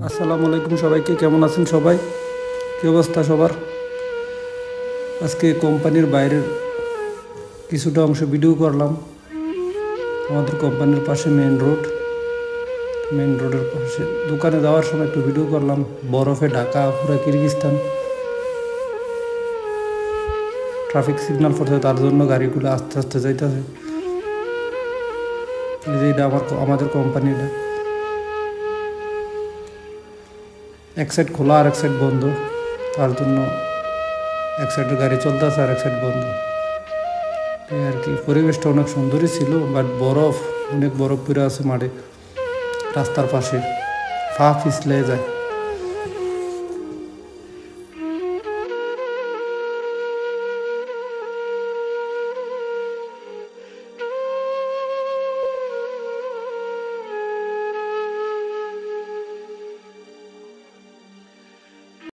আসসালামু আলাইকুম সবাইকে, কেমন আছেন সবাই? কী অবস্থা সবার? আজকে কোম্পানির বাইরের কিছুটা অংশ ভিডিও করলাম। আমাদের কোম্পানির পাশে মেইন রোডের পাশে দোকানে যাওয়ার সময় একটু ভিডিও করলাম। বরফে ঢাকা পুরো কিরগিস্তান। ট্রাফিক সিগন্যাল পড়ছে, তার জন্য গাড়িগুলো আস্তে আস্তে যাইতেছে। এই যে এটা আমাদের কোম্পানিটা, এক সাইড খোলা আর এক সাইড বন্ধ, তার জন্য এক সাইডের গাড়ি চলতেছে আর এক সাইড বন্ধ। এই আর কি, পরিবেশটা অনেক সুন্দরই ছিল, বাট অনেক বরফ পড়ে আছে মাঠে, রাস্তার পাশে পা পিছলে যায়।